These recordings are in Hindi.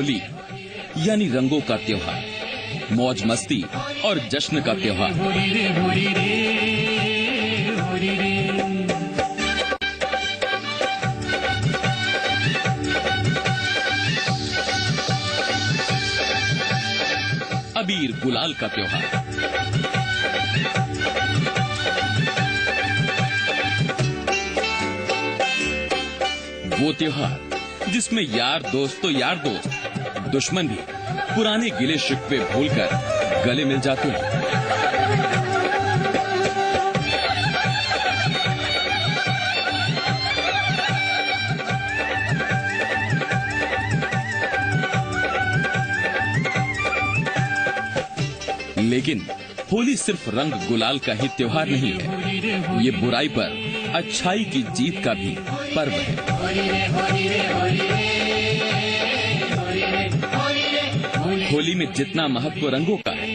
होली यानी रंगों का त्योहार, मौज मस्ती और जश्न का त्योहार। अबीर गुलाल का त्योहार। वो त्योहार जिसमें यार दोस्त तो यार दोस्त, दुश्मन भी पुराने गिले शिकवे भूलकर गले मिल जाते हैं। लेकिन होली सिर्फ रंग गुलाल का ही त्योहार नहीं है, ये बुराई पर अच्छाई की जीत का भी पर्व है। होली में जितना महत्व रंगों का है,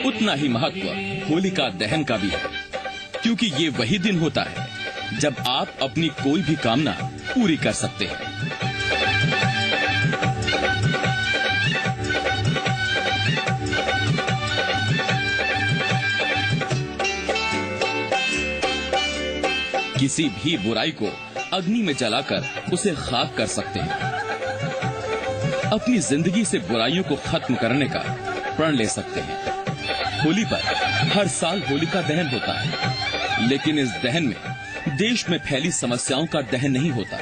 उतना ही महत्व होलिका दहन का भी है, क्योंकि ये वही दिन होता है जब आप अपनी कोई भी कामना पूरी कर सकते हैं। किसी भी बुराई को अग्नि में जलाकर उसे खाक कर सकते हैं। अपनी जिंदगी से बुराइयों को खत्म करने का प्रण ले सकते हैं। होली पर हर साल होलिका दहन होता है, लेकिन इस दहन में देश में फैली समस्याओं का दहन नहीं होता।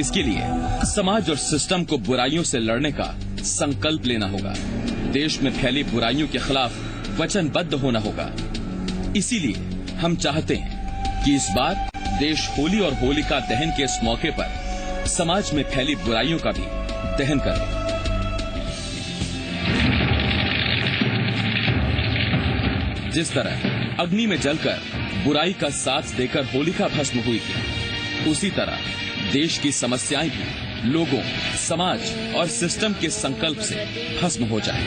इसके लिए समाज और सिस्टम को बुराइयों से लड़ने का संकल्प लेना होगा। देश में फैली बुराइयों के खिलाफ वचनबद्ध होना होगा। इसीलिए हम चाहते हैं कि इस बार देश होली और होलिका दहन के इस मौके पर समाज में फैली बुराइयों का भी दहन करे। जिस तरह अग्नि में जलकर बुराई का साथ देकर होलिका भस्म हुई थी, उसी तरह देश की समस्याएं भी लोगों, समाज और सिस्टम के संकल्प से भस्म हो जाए।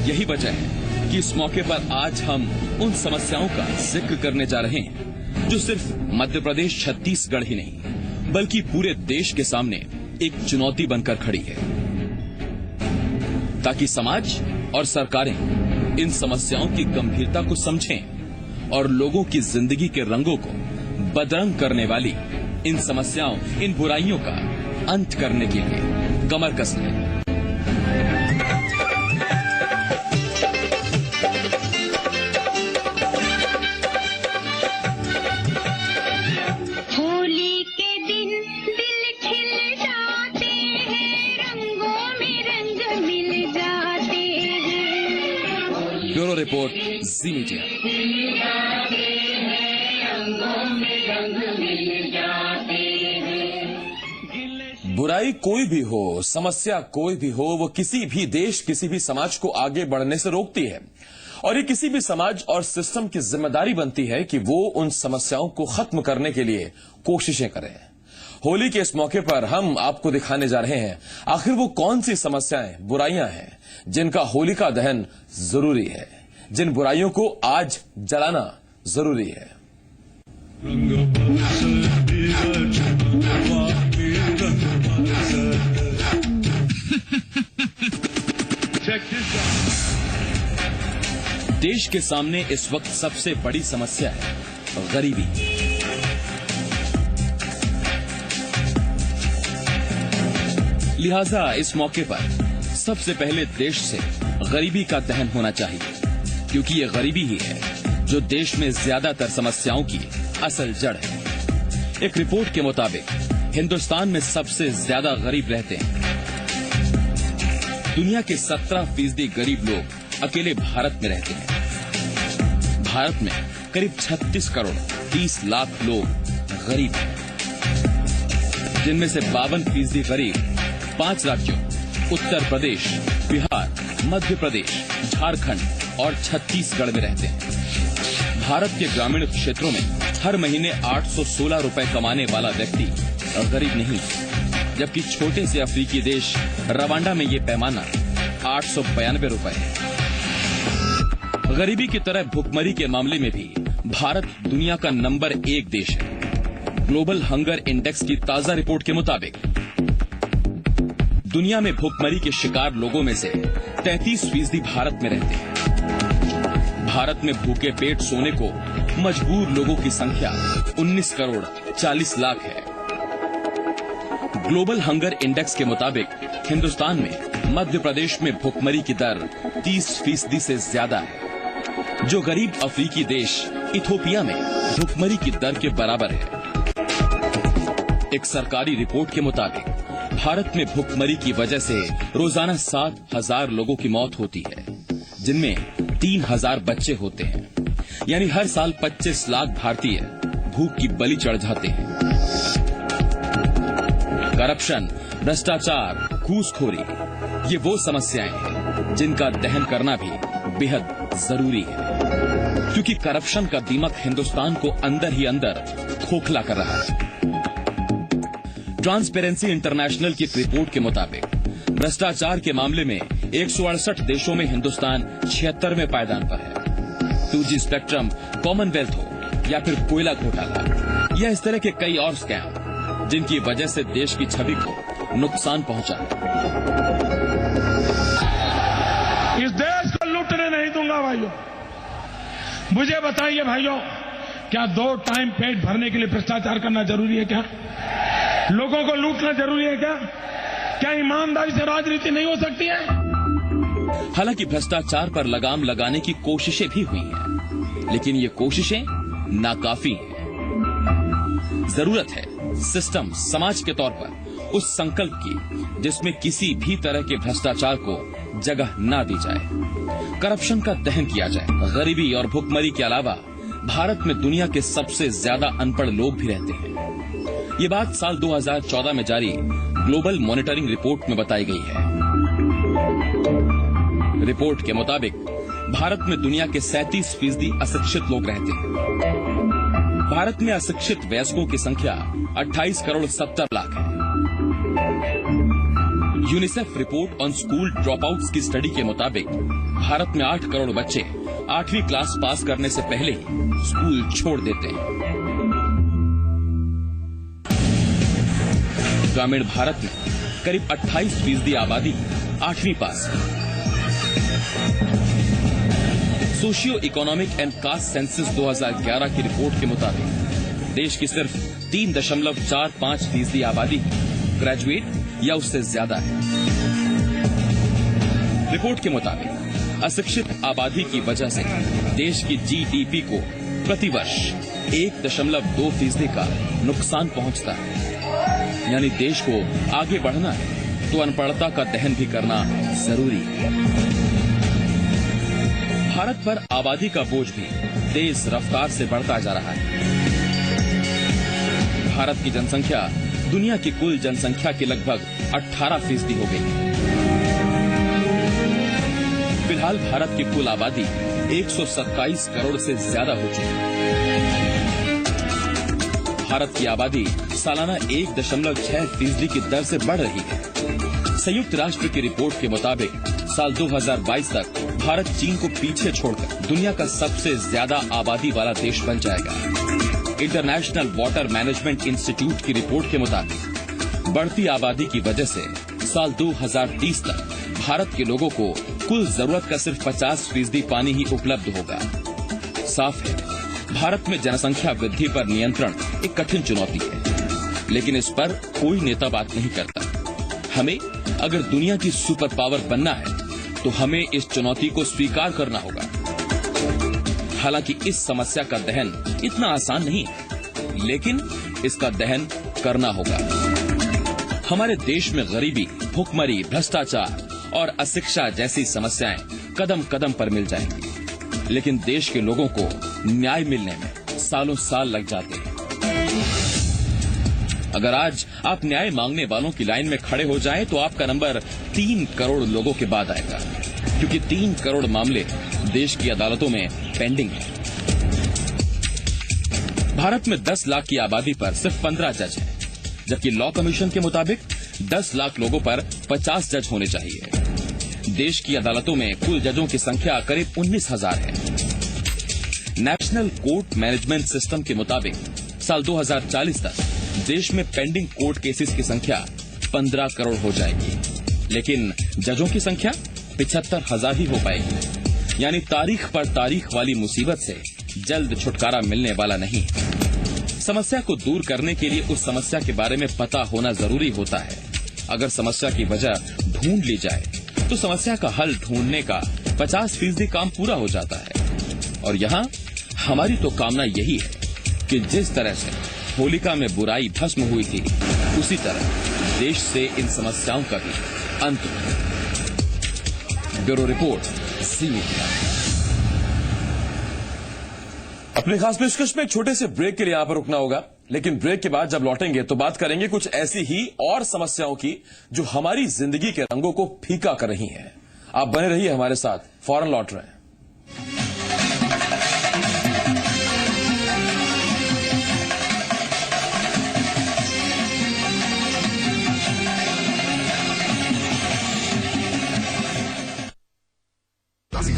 यही वजह है कि इस मौके पर आज हम उन समस्याओं का जिक्र करने जा रहे हैं जो सिर्फ मध्य प्रदेश, छत्तीसगढ़ ही नहीं बल्कि पूरे देश के सामने एक चुनौती बनकर खड़ी है, ताकि समाज और सरकारें इन समस्याओं की गंभीरता को समझें और लोगों की जिंदगी के रंगों को बदरंग करने वाली इन समस्याओं, इन बुराइयों का अंत करने के लिए कमर कस लें। ब्यूरो रिपोर्ट, जी मीडिया। बुराई कोई भी हो, समस्या कोई भी हो, वो किसी भी देश, किसी भी समाज को आगे बढ़ने से रोकती है। और ये किसी भी समाज और सिस्टम की जिम्मेदारी बनती है कि वो उन समस्याओं को खत्म करने के लिए कोशिशें करें। होली के इस मौके पर हम आपको दिखाने जा रहे हैं आखिर वो कौन सी समस्याएं, बुराइयां हैं जिनका होलिका दहन जरूरी है, जिन बुराइयों को आज जलाना जरूरी है। देश के सामने इस वक्त सबसे बड़ी समस्या है गरीबी। लिहाजा इस मौके पर सबसे पहले देश से गरीबी का दहन होना चाहिए, क्योंकि ये गरीबी ही है जो देश में ज्यादातर समस्याओं की असल जड़ है। एक रिपोर्ट के मुताबिक हिंदुस्तान में सबसे ज्यादा गरीब रहते हैं। दुनिया के 17% गरीब लोग अकेले भारत में रहते हैं। भारत में करीब 36 करोड़ 30 लाख लोग गरीब हैं, जिनमें से 52% गरीब 5 राज्यों उत्तर प्रदेश, बिहार, मध्य प्रदेश, झारखंड और छत्तीसगढ़ में रहते हैं। भारत के ग्रामीण क्षेत्रों में हर महीने 816 रुपए कमाने वाला व्यक्ति गरीब नहीं, जबकि छोटे से अफ्रीकी देश रवांडा में ये पैमाना 892 रुपए है। गरीबी की तरह भुखमरी के मामले में भी भारत दुनिया का नंबर 1 देश है। ग्लोबल हंगर इंडेक्स की ताजा रिपोर्ट के मुताबिक दुनिया में भूखमरी के शिकार लोगों में से 33% भारत में रहते हैं। भारत में भूखे पेट सोने को मजबूर लोगों की संख्या 19 करोड़ 40 लाख है। ग्लोबल हंगर इंडेक्स के मुताबिक हिंदुस्तान में मध्य प्रदेश में भूखमरी की दर 30% से ज्यादा है, जो गरीब अफ्रीकी देश इथोपिया में भूखमरी की दर के बराबर है। एक सरकारी रिपोर्ट के मुताबिक भारत में भूखमरी की वजह से रोजाना 7,000 लोगों की मौत होती है, जिनमें 3,000 बच्चे होते हैं। यानी हर साल 25 लाख भारतीय भूख की बलि चढ़ जाते हैं। करप्शन, भ्रष्टाचार, घूसखोरी, ये वो समस्याएं हैं जिनका दहन करना भी बेहद जरूरी है, क्योंकि करप्शन का दीमक हिंदुस्तान को अंदर ही अंदर खोखला कर रहा है। ट्रांसपेरेंसी इंटरनेशनल की एक रिपोर्ट के मुताबिक भ्रष्टाचार के मामले में 168 देशों में हिंदुस्तान 76वें पायदान पर है। 2G स्पेक्ट्रम, कॉमनवेल्थ हो या फिर कोयला घोटाला या इस तरह के कई और स्कैम जिनकी वजह से देश की छवि को नुकसान पहुंचा है। इस देश को लूटने नहीं दूंगा भाइयों। मुझे बताइए भाइयों, क्या 2 टाइम पेट भरने के लिए भ्रष्टाचार करना जरूरी है? क्या लोगों को लूटना जरूरी है? क्या ईमानदारी से राजनीति नहीं हो सकती है? हालांकि भ्रष्टाचार पर लगाम लगाने की कोशिशें भी हुई हैं, लेकिन ये कोशिशें नाकाफी हैं। जरूरत है सिस्टम, समाज के तौर पर उस संकल्प की जिसमें किसी भी तरह के भ्रष्टाचार को जगह न दी जाए, करप्शन का दहन किया जाए। गरीबी और भूखमरी के अलावा भारत में दुनिया के सबसे ज्यादा अनपढ़ लोग भी रहते हैं। ये बात साल 2014 में जारी ग्लोबल मॉनिटरिंग रिपोर्ट में बताई गई है। रिपोर्ट के मुताबिक भारत में दुनिया के 37% अशिक्षित लोग रहते हैं। भारत में अशिक्षित वयस्कों की संख्या 28 करोड़ 70 लाख है। UNICEF report on school dropouts की स्टडी के मुताबिक भारत में 8 करोड़ बच्चे 8वीं क्लास पास करने से पहले ही स्कूल छोड़ देते हैं। ग्रामीण भारत में करीब 28% आबादी 8वीं पास है। Socio economic and caste census 2011 की रिपोर्ट के मुताबिक देश की सिर्फ 3.45% आबादी ग्रेजुएट या उससे ज्यादा है। रिपोर्ट के मुताबिक अशिक्षित आबादी की वजह से देश की जीडीपी को प्रतिवर्ष 1.2% का नुकसान पहुंचता है। यानी देश को आगे बढ़ना है तो अनपढ़ता का दहन भी करना जरूरी है। भारत पर आबादी का बोझ भी तेज रफ्तार से बढ़ता जा रहा है। भारत की जनसंख्या दुनिया की कुल जनसंख्या की लगभग 18% हो गई है। फिलहाल भारत की कुल आबादी 127 करोड़ से ज्यादा हो चुकी है। भारत की आबादी सालाना 1.6% की दर से बढ़ रही है। संयुक्त राष्ट्र की रिपोर्ट के मुताबिक साल 2022 तक भारत चीन को पीछे छोड़कर दुनिया का सबसे ज्यादा आबादी वाला देश बन जाएगा। इंटरनेशनल वाटर मैनेजमेंट इंस्टीट्यूट की रिपोर्ट के मुताबिक बढ़ती आबादी की वजह से साल 2030 तक भारत के लोगों को कुल जरूरत का सिर्फ 50% पानी ही उपलब्ध होगा। साफ है, भारत में जनसंख्या वृद्धि पर नियंत्रण एक कठिन चुनौती है, लेकिन इस पर कोई नेता बात नहीं करता। हमें अगर दुनिया की सुपर पावर बनना है तो हमें इस चुनौती को स्वीकार करना होगा। हालांकि इस समस्या का दहन इतना आसान नहीं है, लेकिन इसका दहन करना होगा। हमारे देश में गरीबी, भुखमरी, भ्रष्टाचार और अशिक्षा जैसी समस्याएं कदम कदम पर मिल जाएंगी, लेकिन देश के लोगों को न्याय मिलने में सालों साल लग जाते हैं। अगर आज आप न्याय मांगने वालों की लाइन में खड़े हो जाएं तो आपका नंबर 3 करोड़ लोगों के बाद आएगा, क्योंकि 3 करोड़ मामले देश की अदालतों में पेंडिंग हैं। भारत में 10 लाख की आबादी पर सिर्फ 15 जज हैं, जबकि लॉ कमीशन के मुताबिक 10 लाख लोगों पर 50 जज होने चाहिए। देश की अदालतों में कुल जजों की संख्या करीब 19,000 है। नेशनल कोर्ट मैनेजमेंट सिस्टम के मुताबिक साल 2040 तक देश में पेंडिंग कोर्ट केसेस की संख्या 15 करोड़ हो जाएगी, लेकिन जजों की संख्या 75,000 ही हो पाएगी। यानी तारीख पर तारीख वाली मुसीबत से जल्द छुटकारा मिलने वाला नहीं। समस्या को दूर करने के लिए उस समस्या के बारे में पता होना जरूरी होता है। अगर समस्या की वजह ढूंढ ली जाए तो समस्या का हल ढूंढने का 50% काम पूरा हो जाता है। और यहाँ हमारी तो कामना यही है कि जिस तरह से होलिका में बुराई भस्म हुई थी, उसी तरह देश से इन समस्याओं का भी अंत हो। ब्यूरो रिपोर्ट, जी मीडिया। अपनी खास पेशकश में एक छोटे से ब्रेक के लिए यहां पर रुकना होगा, लेकिन ब्रेक के बाद जब लौटेंगे तो बात करेंगे कुछ ऐसी ही और समस्याओं की जो हमारी जिंदगी के रंगों को फीका कर रही हैं। आप बने रहिए हमारे साथ, फौरन लौट रहे हैं।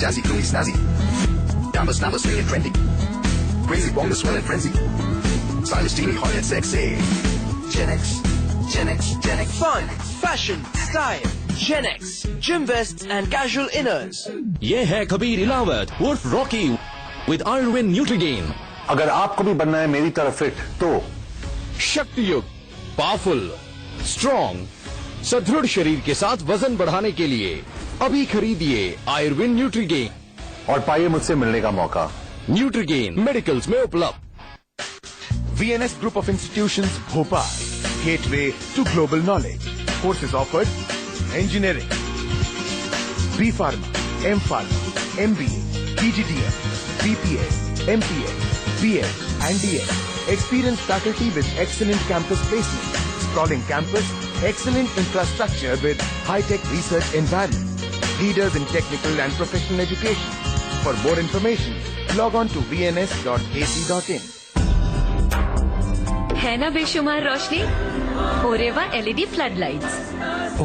Jazzy, gooey, snazzy. Numbers, staying trendy. Crazy, bomb, swell and frenzy. Stylish, teeny, hot and sexy. Gen X, Gen X, Gen X. Fun, fashion, style, Gen X, gym vests and casual inners. ये है कबीर इलावत उर्फ रॉकी विद आयुर्वेद न्यूट्रीगेन। अगर आपको भी बनना है मेरी तरह फिट तो शक्ति युक्त, पावरफुल, स्ट्रॉन्ग, सुदृढ़ शरीर के साथ वजन बढ़ाने के लिए अभी खरीदिए आयुर्वेद न्यूट्रीगेन और पाइए मुझसे मिलने का मौका। न्यूट्रीगेन मेडिकल्स में उपलब्ध। VNS Group of Institutions, Bhopal. Gateway to global knowledge. Courses offered: Engineering, B Pharma, M Pharma, MBA, PGDM, BPA, MPA, BA, and DA. Experienced faculty with excellent campus placement. Sprawling campus, excellent infrastructure with high-tech research environment. Leaders in technical and professional education. For more information, log on to vns.ac.in. है ना बेशुमार रोशनी? Oreva LED floodlights.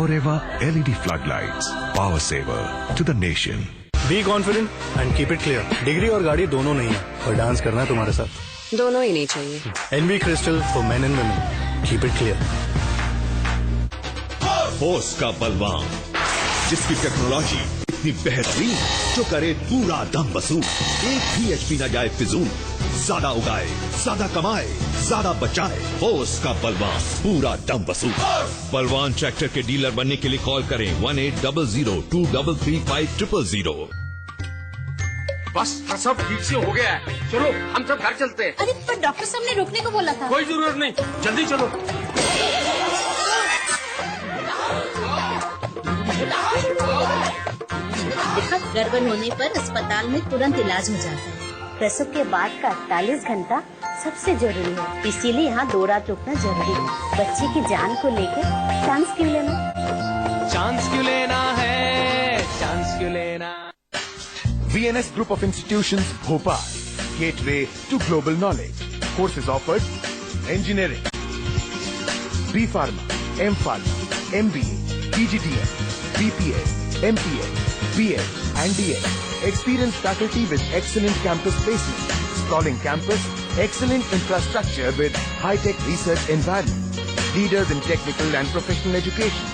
Oreva LED floodlights, power saver to the nation. Be confident and keep it clear. Degree और गाड़ी दोनों नहीं है और डांस करना है तुम्हारे साथ। दोनों ही नहीं चाहिए। NV Crystal for men and women. Keep it clear. होस का बलवान, जिसकी टेक्नोलॉजी इतनी बेहतरीन जो करे पूरा दम वसूल। एक भी HP न जाए फिजूल, ज्यादा उगाए, ज्यादा कमाए, ज्यादा बचाए। होस का बलवान, पूरा दम वसूल। बलवान ट्रैक्टर के डीलर बनने के लिए कॉल करें 1800-233-5000। बस सब ठीक से हो गया है, चलो हम सब घर चलते हैं। अरे पर डॉक्टर साहब ने रुकने को बोला था। कोई जरूरत नहीं, जल्दी चलो। गड़बड़ होने पर अस्पताल में तुरंत इलाज हो जाता है। प्रसव के बाद का 48 घंटा सबसे जरूरी है, इसीलिए यहाँ 2 रात रुकना जरूरी है। बच्चे की जान को लेकर चांस क्यों लेना? चांस क्यों लेना है? चांस क्यों लेना? VNS Group of Institutions, Bhopal. Gateway to global knowledge. Courses offered: Engineering, B Pharma, M Pharma, MBA, PGDM, BPA, MPA, BA, and DA. Experienced faculty with excellent campus placement. Sprawling campus, excellent infrastructure with high-tech research environment. Leaders in technical and professional education.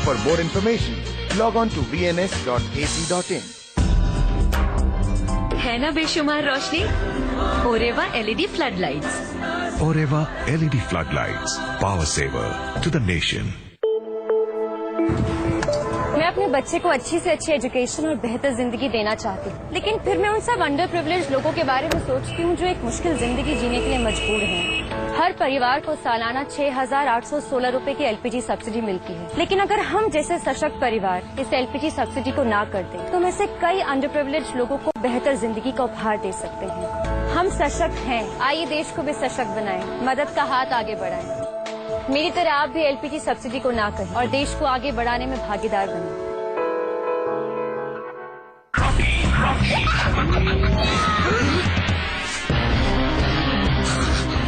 For more information, log on to vns.ac.in. है ना बेशुमार रोशनी? Oreva LED floodlights. Oreva LED floodlights, power saver to the nation. मैं अपने बच्चे को अच्छी से अच्छी एजुकेशन और बेहतर जिंदगी देना चाहती हूँ, लेकिन फिर मैं उन सब अंडर प्रिविलेज लोगों के बारे में सोचती हूँ जो एक मुश्किल जिंदगी जीने के लिए मजबूर हैं। हर परिवार को सालाना 6,816 रुपए की LPG सब्सिडी मिलती है, लेकिन अगर हम जैसे सशक्त परिवार इस LPG सब्सिडी को ना कर दें, तो हम ऐसे कई अंडर प्रिविलेज लोगों को बेहतर जिंदगी का उपहार दे सकते हैं। हम सशक्त हैं, आइए देश को भी सशक्त बनाएं, मदद का हाथ आगे बढ़ाएं। मेरी तरह आप भी LPG सब्सिडी को ना करें और देश को आगे बढ़ाने में भागीदार बनें।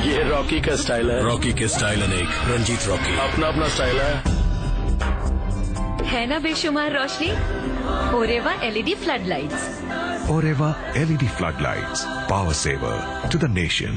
ये रॉकी का स्टाइल है। रॉकी के स्टाइल अनेक, रंजीत रॉकी अपना अपना स्टाइल है ना बेशुमार रोशनी? Oreva LED floodlights. Oreva LED floodlights, power saver to the nation.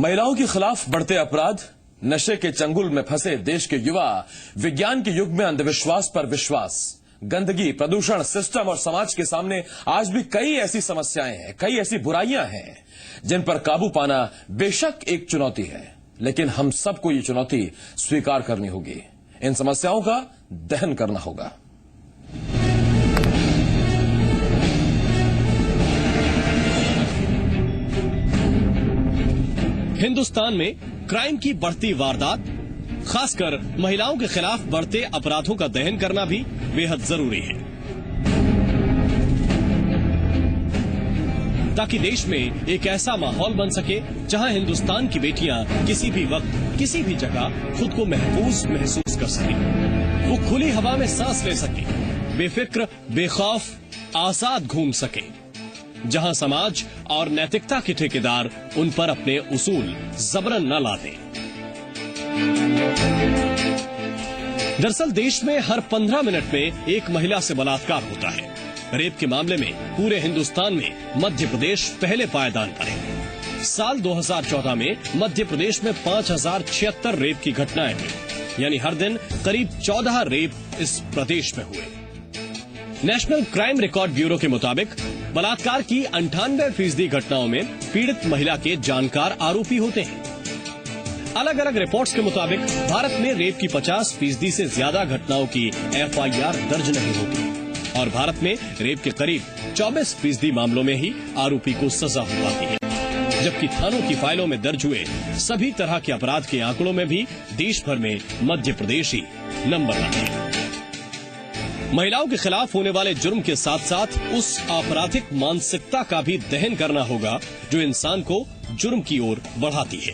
महिलाओं के खिलाफ बढ़ते अपराध, नशे के चंगुल में फंसे देश के युवा, विज्ञान के युग में अंधविश्वास पर विश्वास, गंदगी, प्रदूषण, सिस्टम और समाज के सामने आज भी कई ऐसी समस्याएं हैं, कई ऐसी बुराइयां हैं जिन पर काबू पाना बेशक एक चुनौती है, लेकिन हम सबको ये चुनौती स्वीकार करनी होगी। इन समस्याओं का दहन करना होगा। हिंदुस्तान में क्राइम की बढ़ती वारदात, खासकर महिलाओं के खिलाफ बढ़ते अपराधों का दहन करना भी बेहद जरूरी है, ताकि देश में एक ऐसा माहौल बन सके जहां हिंदुस्तान की बेटियां किसी भी वक्त, किसी भी जगह खुद को महफूज महसूस कर सके, वो खुली हवा में सांस ले सके, बेफिक्र, बेखौफ, आजाद घूम सके, जहां समाज और नैतिकता के ठेकेदार उन पर अपने उसूल जबरन न ला दें। दरअसल देश में हर 15 मिनट में एक महिला से बलात्कार होता है। रेप के मामले में पूरे हिंदुस्तान में मध्य प्रदेश पहले पायदान पर है। साल 2014 में मध्य प्रदेश में 5076 रेप की घटनाएं हुई, यानी हर दिन करीब 14 रेप इस प्रदेश में हुए। नेशनल क्राइम रिकॉर्ड ब्यूरो के मुताबिक बलात्कार की 98% घटनाओं में पीड़ित महिला के जानकार आरोपी होते हैं। अलग अलग रिपोर्ट्स के मुताबिक भारत में रेप की 50% से ज्यादा घटनाओं की FIR दर्ज नहीं होती और भारत में रेप के करीब 24% मामलों में ही आरोपी को सजा हो पाती है, जबकि थानों की फाइलों में दर्ज हुए सभी तरह के अपराध के आंकड़ों में भी देश भर में मध्य प्रदेश ही नंबर 1 है। महिलाओं के खिलाफ होने वाले जुर्म के साथ साथ उस आपराधिक मानसिकता का भी दहन करना होगा जो इंसान को जुर्म की ओर बढ़ाती है।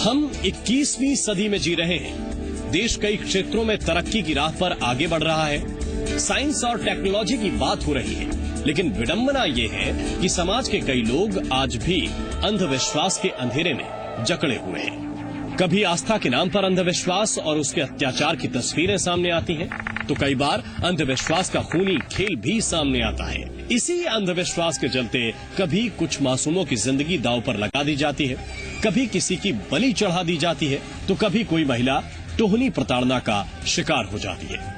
हम 21वीं सदी में जी रहे हैं। देश कई क्षेत्रों में तरक्की की राह पर आगे बढ़ रहा है। साइंस और टेक्नोलॉजी की बात हो रही है, लेकिन विडंबना ये है कि समाज के कई लोग आज भी अंधविश्वास के अंधेरे में जकड़े हुए हैं। कभी आस्था के नाम पर अंधविश्वास और उसके अत्याचार की तस्वीरें सामने आती हैं, तो कई बार अंधविश्वास का खूनी खेल भी सामने आता है। इसी अंधविश्वास के चलते कभी कुछ मासूमों की जिंदगी दांव पर लगा दी जाती है, कभी किसी की बलि चढ़ा दी जाती है, तो कभी कोई महिला टोहनी प्रताड़ना का शिकार हो जाती है।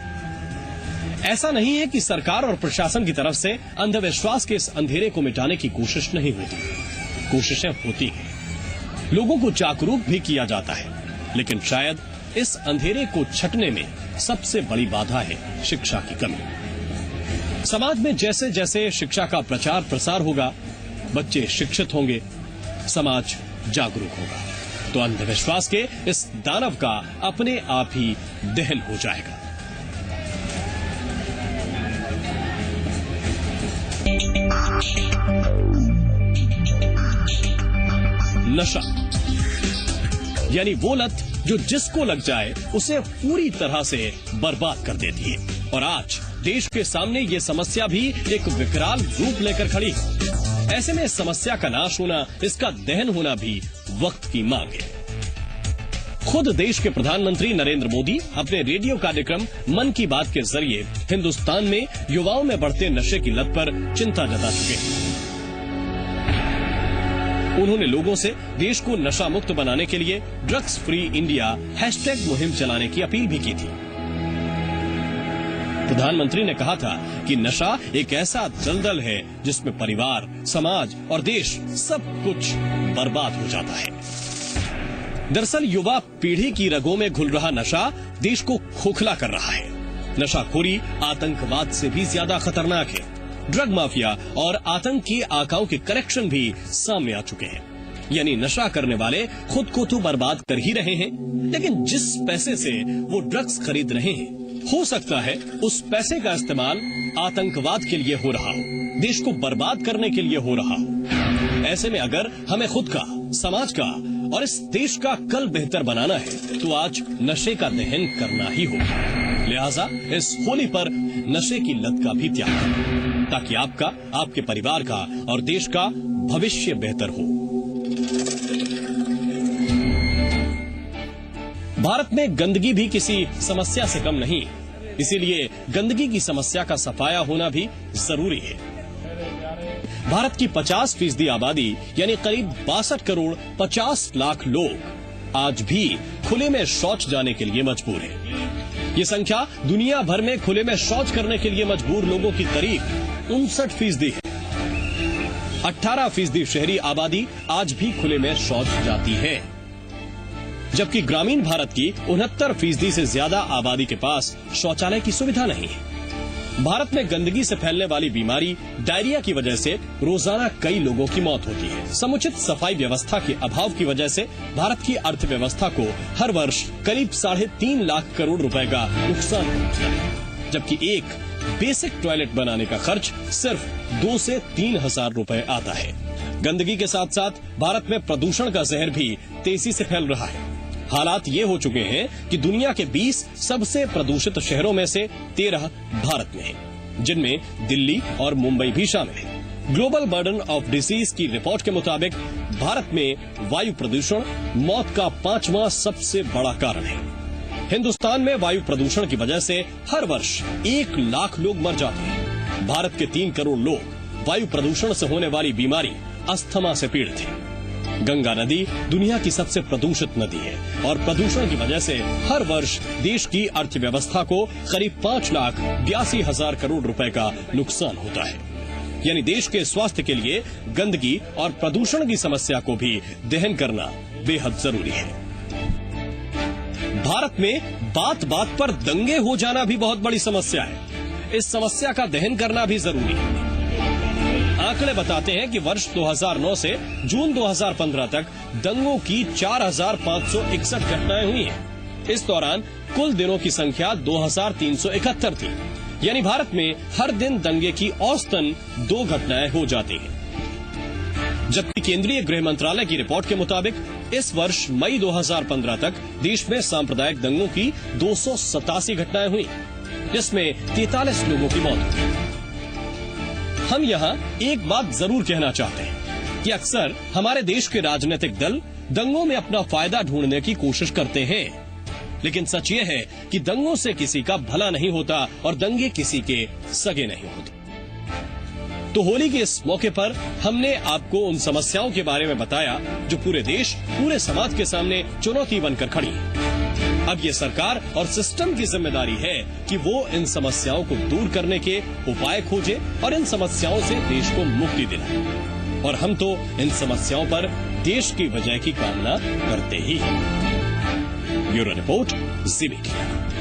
ऐसा नहीं है कि सरकार और प्रशासन की तरफ से अंधविश्वास के इस अंधेरे को मिटाने की कोशिश नहीं होती। कोशिशें होती हैं, लोगों को जागरूक भी किया जाता है, लेकिन शायद इस अंधेरे को छटने में सबसे बड़ी बाधा है शिक्षा की कमी। समाज में जैसे जैसे शिक्षा का प्रचार प्रसार होगा, बच्चे शिक्षित होंगे, समाज जागरूक होगा, तो अंधविश्वास के इस दानव का अपने आप ही दहन हो जाएगा। नशा यानी वो लत जो जिसको लग जाए उसे पूरी तरह से बर्बाद कर देती है, और आज देश के सामने ये समस्या भी एक विकराल रूप लेकर खड़ी है। ऐसे में इस समस्या का नाश होना, इसका दहन होना भी वक्त की मांग है। खुद देश के प्रधानमंत्री नरेंद्र मोदी अपने रेडियो कार्यक्रम मन की बात के जरिए हिंदुस्तान में युवाओं में बढ़ते नशे की लत पर चिंता जता चुके हैं। उन्होंने लोगों से देश को नशा मुक्त बनाने के लिए ड्रग्स फ्री इंडिया हैशटैग मुहिम चलाने की अपील भी की थी। प्रधानमंत्री ने कहा था कि नशा एक ऐसा दलदल है जिसमें परिवार, समाज और देश सब कुछ बर्बाद हो जाता है। दरअसल युवा पीढ़ी की रगों में घुल रहा नशा देश को खोखला कर रहा है। नशाखोरी आतंकवाद से भी ज्यादा खतरनाक है। ड्रग माफिया और आतंक के आकाओं के कनेक्शन भी सामने आ चुके हैं। यानी नशा करने वाले खुद को तो बर्बाद कर ही रहे हैं, लेकिन जिस पैसे से वो ड्रग्स खरीद रहे हैं, हो सकता है उस पैसे का इस्तेमाल आतंकवाद के लिए हो रहा हो, देश को बर्बाद करने के लिए हो रहा हो। ऐसे में अगर हमें खुद का, समाज का और इस देश का कल बेहतर बनाना है, तो आज नशे का दहन करना ही होगा। लिहाजा इस होली पर नशे की लत का भी त्याग करें, ताकि आपका, आपके परिवार का और देश का भविष्य बेहतर हो। भारत में गंदगी भी किसी समस्या से कम नहीं। इसीलिए गंदगी की समस्या का सफाया होना भी जरूरी है। भारत की 50% आबादी यानी करीब 62 करोड़ 50 लाख लोग आज भी खुले में शौच जाने के लिए मजबूर है। ये संख्या दुनिया भर में खुले में शौच करने के लिए मजबूर लोगों की करीब 59% है। 18% शहरी आबादी आज भी खुले में शौच जाती है, जबकि ग्रामीण भारत की 69% से ज्यादा आबादी के पास शौचालय की सुविधा नहीं है। भारत में गंदगी से फैलने वाली बीमारी डायरिया की वजह से रोजाना कई लोगों की मौत होती है। समुचित सफाई व्यवस्था के अभाव की वजह से भारत की अर्थव्यवस्था को हर वर्ष करीब 3.5 लाख करोड़ रुपए का नुकसान पहुंचता है, जबकि एक बेसिक टॉयलेट बनाने का खर्च सिर्फ 2 से 3 हजार रुपए आता है। गंदगी के साथ साथ भारत में प्रदूषण का जहर भी तेजी से फैल रहा है। हालात ये हो चुके हैं कि दुनिया के 20 सबसे प्रदूषित शहरों में से 13 भारत में हैं, जिनमें दिल्ली और मुंबई भी शामिल है। ग्लोबल बर्डन ऑफ डिसीज की रिपोर्ट के मुताबिक भारत में वायु प्रदूषण मौत का 5वां सबसे बड़ा कारण है। हिंदुस्तान में वायु प्रदूषण की वजह से हर वर्ष 1 लाख लोग मर जाते हैं। भारत के 3 करोड़ लोग वायु प्रदूषण से होने वाली बीमारी अस्थमा से पीड़ित हैं। गंगा नदी दुनिया की सबसे प्रदूषित नदी है और प्रदूषण की वजह से हर वर्ष देश की अर्थव्यवस्था को करीब 5,82,000 करोड़ रुपए का नुकसान होता है। यानी देश के स्वास्थ्य के लिए गंदगी और प्रदूषण की समस्या को भी दहन करना बेहद जरूरी है। भारत में बात बात पर दंगे हो जाना भी बहुत बड़ी समस्या है। इस समस्या का दहन करना भी जरूरी है। आंकड़े बताते हैं कि वर्ष 2009 से जून 2015 तक दंगों की 4,561 घटनाएं हुई हैं। इस दौरान कुल दिनों की संख्या 2,371 थी। यानी भारत में हर दिन दंगे की औसतन 2 घटनाएं हो जाती हैं। जबकि केंद्रीय गृह मंत्रालय की रिपोर्ट के मुताबिक इस वर्ष मई 2015 तक देश में सांप्रदायिक दंगों की 287 घटनाएं हुई, जिसमें 43 लोगों की मौत हुई। हम यहाँ एक बात जरूर कहना चाहते हैं कि अक्सर हमारे देश के राजनीतिक दल दंगों में अपना फायदा ढूंढने की कोशिश करते हैं, लेकिन सच ये है कि दंगों से किसी का भला नहीं होता और दंगे किसी के सगे नहीं होते। तो होली के इस मौके पर हमने आपको उन समस्याओं के बारे में बताया जो पूरे देश, पूरे समाज के सामने चुनौती बनकर खड़ी है। अब ये सरकार और सिस्टम की जिम्मेदारी है कि वो इन समस्याओं को दूर करने के उपाय खोजे और इन समस्याओं से देश को मुक्ति दिलाए। और हम तो इन समस्याओं पर देश की विजय की कामना करते ही हैं। ब्यूरो रिपोर्ट, जी मीडिया।